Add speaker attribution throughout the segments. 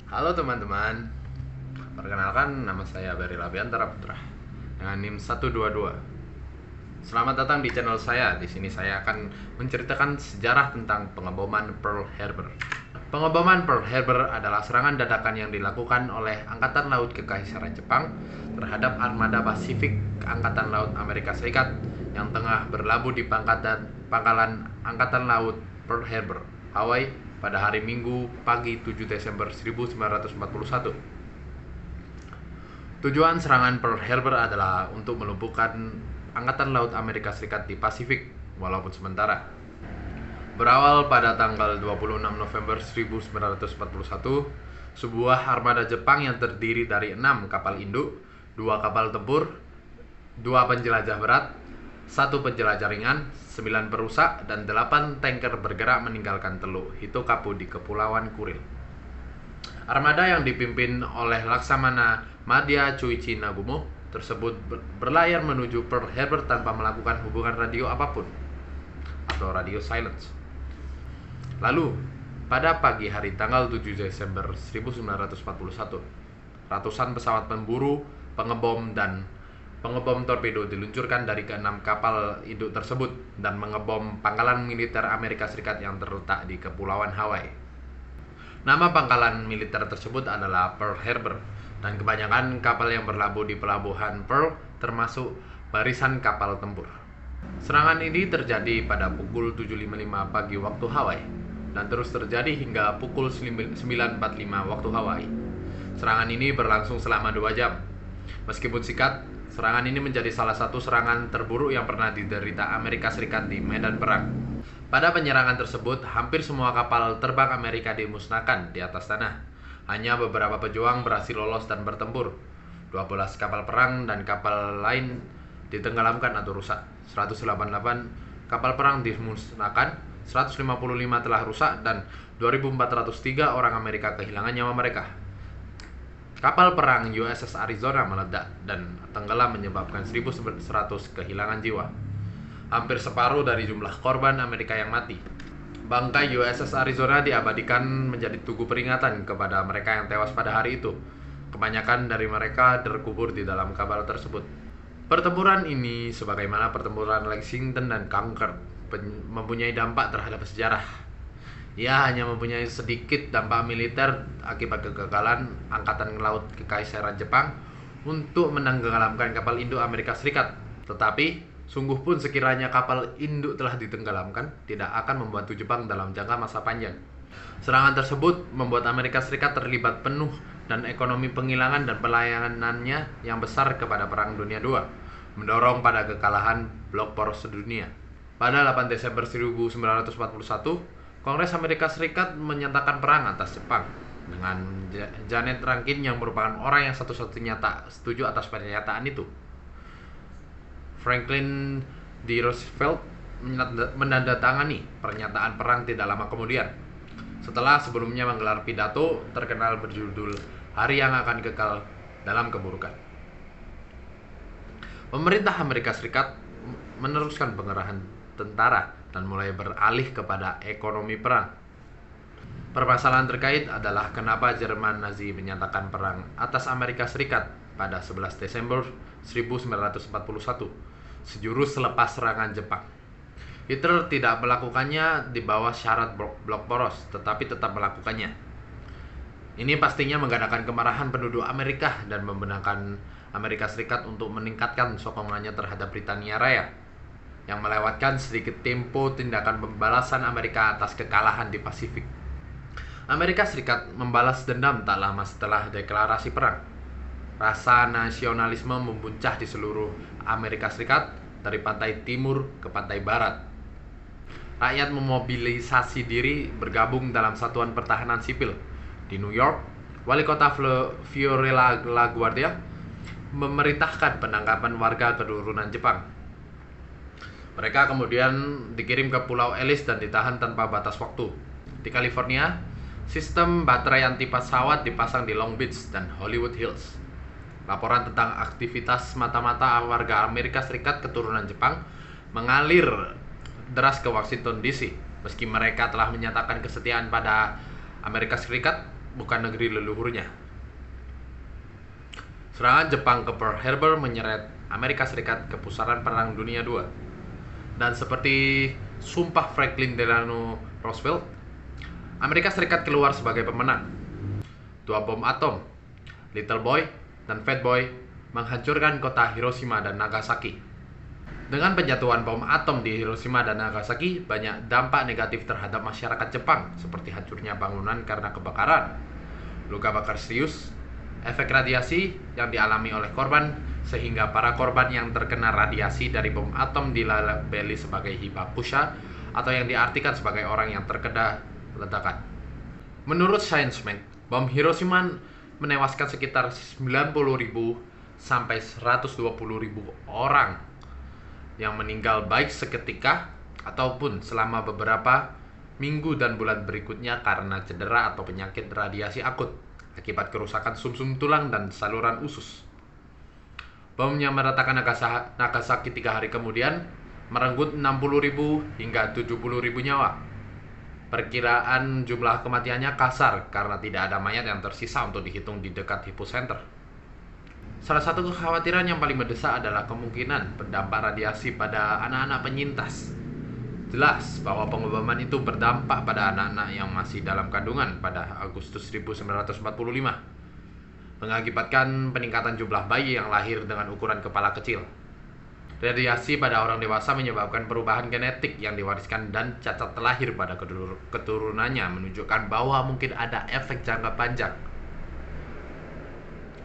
Speaker 1: Halo teman-teman, perkenalkan nama saya Berry Labiantara Putra dengan NIM 122. Selamat datang di channel saya. Di sini saya akan menceritakan sejarah tentang pengeboman Pearl Harbor. Pengeboman Pearl Harbor adalah serangan dadakan yang dilakukan oleh Angkatan Laut Kekaisaran Jepang terhadap armada Pasifik Angkatan Laut Amerika Serikat yang tengah berlabuh di pangkalan Angkatan Laut Pearl Harbor, Hawaii pada hari Minggu pagi 7 Desember 1941. Tujuan serangan Pearl Harbor adalah untuk melumpuhkan Angkatan Laut Amerika Serikat di Pasifik, walaupun sementara. Berawal pada tanggal 26 November 1941, sebuah armada Jepang yang terdiri dari 6 kapal induk, 2 kapal tempur, 2 penjelajah berat, 1 penjelajah ringan, 9 perusak, dan 8 tanker bergerak meninggalkan Teluk Hitokapu di Kepulauan Kuril. Armada yang dipimpin oleh Laksamana Madya Chuichi Nagumo tersebut berlayar menuju Pearl Harbor tanpa melakukan hubungan radio apapun atau radio silence. Lalu, pada pagi hari tanggal 7 Desember 1941, ratusan pesawat pemburu, pengebom, dan pengebom torpedo diluncurkan dari ke-6 kapal induk tersebut dan mengebom pangkalan militer Amerika Serikat yang terletak di Kepulauan Hawaii. Nama pangkalan militer tersebut adalah Pearl Harbor, dan kebanyakan kapal yang berlabuh di pelabuhan Pearl termasuk barisan kapal tempur. Serangan ini terjadi pada pukul 7.55 pagi waktu Hawaii dan terus terjadi hingga pukul 9.45 waktu Hawaii. Serangan ini berlangsung selama 2 jam. Meskipun singkat, serangan ini menjadi salah satu serangan terburuk yang pernah diderita Amerika Serikat di medan perang. Pada penyerangan tersebut, hampir semua kapal terbang Amerika dimusnahkan di atas tanah. Hanya beberapa pejuang berhasil lolos dan bertempur. 12 kapal perang dan kapal lain ditenggelamkan atau rusak. 188 kapal perang dimusnahkan, 155 telah rusak, dan 2.403 orang Amerika kehilangan nyawa mereka. Kapal perang USS Arizona meledak dan tenggelam menyebabkan 1.100 kehilangan jiwa. Hampir separuh dari jumlah korban Amerika yang mati. Bangkai USS Arizona diabadikan menjadi tugu peringatan kepada mereka yang tewas pada hari itu. Kebanyakan dari mereka terkubur di dalam kapal tersebut. Pertempuran ini, sebagaimana pertempuran Lexington dan Concord, mempunyai dampak terhadap sejarah. Ia hanya mempunyai sedikit dampak militer akibat kegagalan Angkatan Laut Kekaisaran Jepang untuk menenggelamkan kapal induk Amerika Serikat. Tetapi, sungguh pun sekiranya kapal induk telah ditenggelamkan, tidak akan membantu Jepang dalam jangka masa panjang. Serangan tersebut membuat Amerika Serikat terlibat penuh dan ekonomi penghilangan dan pelayanannya yang besar kepada Perang Dunia II, mendorong pada kekalahan blok poros dunia. Pada 8 Desember 1941, Kongres Amerika Serikat menyatakan perang atas Jepang dengan Janet Rankin yang merupakan orang yang satu-satunya tak setuju atas pernyataan itu. Franklin D. Roosevelt menandatangani pernyataan perang tidak lama kemudian, setelah sebelumnya menggelar pidato terkenal berjudul Hari yang akan kekal dalam keburukan. Pemerintah Amerika Serikat meneruskan pengerahan tentara dan mulai beralih kepada ekonomi perang. Permasalahan terkait adalah kenapa Jerman Nazi menyatakan perang atas Amerika Serikat pada 11 Desember 1941, sejurus selepas serangan Jepang. Hitler tidak melakukannya di bawah syarat blok poros, tetapi tetap melakukannya. Ini pastinya menggandakan kemarahan penduduk Amerika dan membenarkan Amerika Serikat untuk meningkatkan sokongannya terhadap Britania Raya, yang melewatkan sedikit tempo tindakan pembalasan Amerika atas kekalahan di Pasifik. Amerika Serikat membalas dendam tak lama setelah deklarasi perang. Rasa nasionalisme membuncah di seluruh Amerika Serikat, dari pantai timur ke pantai barat. Rakyat memobilisasi diri bergabung dalam satuan pertahanan sipil. Di New York, wali kota Fiorella LaGuardia memerintahkan penangkapan warga keturunan Jepang. Mereka kemudian dikirim ke Pulau Ellis dan ditahan tanpa batas waktu. Di California, sistem baterai anti pesawat dipasang di Long Beach dan Hollywood Hills. Laporan tentang aktivitas mata-mata warga Amerika Serikat keturunan Jepang mengalir deras ke Washington DC. Meski mereka telah menyatakan kesetiaan pada Amerika Serikat, bukan negeri leluhurnya. Serangan Jepang ke Pearl Harbor menyeret Amerika Serikat ke pusaran Perang Dunia II. Dan seperti sumpah Franklin Delano Roosevelt, Amerika Serikat keluar sebagai pemenang. 2 bom atom, Little Boy dan Fat Boy, menghancurkan kota Hiroshima dan Nagasaki. Dengan penjatuhan bom atom di Hiroshima dan Nagasaki, banyak dampak negatif terhadap masyarakat Jepang, seperti hancurnya bangunan karena kebakaran, luka bakar serius, efek radiasi yang dialami oleh korban, sehingga para korban yang terkena radiasi dari bom atom dilabeli sebagai hibakusha atau yang diartikan sebagai orang yang terkena ledakan. Menurut saintismen, bom Hiroshima menewaskan sekitar 90.000 sampai 120.000 orang yang meninggal baik seketika ataupun selama beberapa minggu dan bulan berikutnya karena cedera atau penyakit radiasi akut akibat kerusakan sumsum tulang dan saluran usus. Bom yang meratakan Nagasaki 3 hari kemudian merenggut 60.000 hingga 70.000 nyawa. Perkiraan jumlah kematiannya kasar karena tidak ada mayat yang tersisa untuk dihitung di dekat hipocenter. Salah satu kekhawatiran yang paling mendesak adalah kemungkinan berdampak radiasi pada anak-anak penyintas. Jelas bahwa pengeboman itu berdampak pada anak-anak yang masih dalam kandungan pada Agustus 1945, mengakibatkan peningkatan jumlah bayi yang lahir dengan ukuran kepala kecil. Radiasi pada orang dewasa menyebabkan perubahan genetik yang diwariskan dan cacat terlahir pada keturunannya, menunjukkan bahwa mungkin ada efek jangka panjang.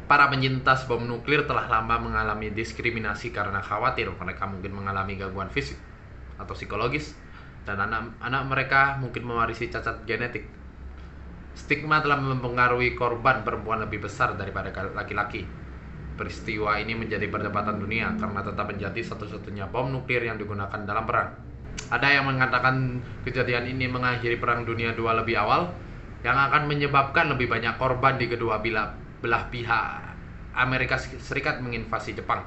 Speaker 1: Para penyintas bom nuklir telah lama mengalami diskriminasi karena khawatir mereka mungkin mengalami gangguan fisik atau psikologis, dan anak-anak mereka mungkin mewarisi cacat genetik. Stigma telah mempengaruhi korban perempuan lebih besar daripada laki-laki. Peristiwa ini menjadi perdebatan dunia karena tetap menjadi satu-satunya bom nuklir yang digunakan dalam perang. Ada yang mengatakan kejadian ini mengakhiri Perang Dunia II lebih awal, yang akan menyebabkan lebih banyak korban di kedua belah pihak. Amerika Serikat menginvasi Jepang.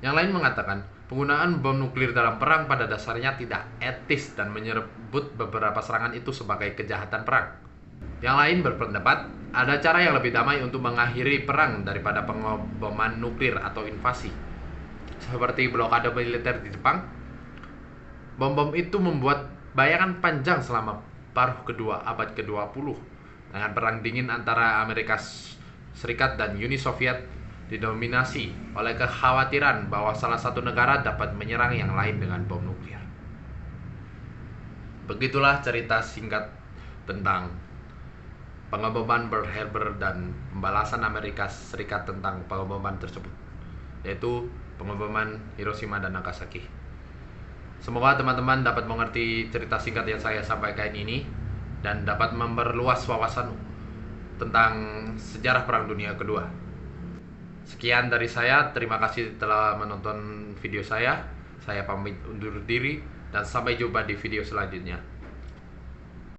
Speaker 1: Yang lain mengatakan penggunaan bom nuklir dalam perang pada dasarnya tidak etis dan menyebut beberapa serangan itu sebagai kejahatan perang. Yang lain berpendapat ada cara yang lebih damai untuk mengakhiri perang daripada pengeboman nuklir atau invasi. Seperti blokade militer di Jepang, bom-bom itu membuat bayangan panjang selama paruh kedua abad ke-20 dengan perang dingin antara Amerika Serikat dan Uni Soviet didominasi oleh kekhawatiran bahwa salah satu negara dapat menyerang yang lain dengan bom nuklir. Begitulah cerita singkat tentang pengeboman Pearl Harbor dan pembalasan Amerika Serikat tentang pengeboman tersebut, yaitu pengeboman Hiroshima dan Nagasaki. Semoga teman-teman dapat mengerti cerita singkat yang saya sampaikan ini dan dapat memperluas wawasan tentang sejarah Perang Dunia Kedua. Sekian dari saya, terima kasih telah menonton video saya. Saya pamit undur diri dan sampai jumpa di video selanjutnya.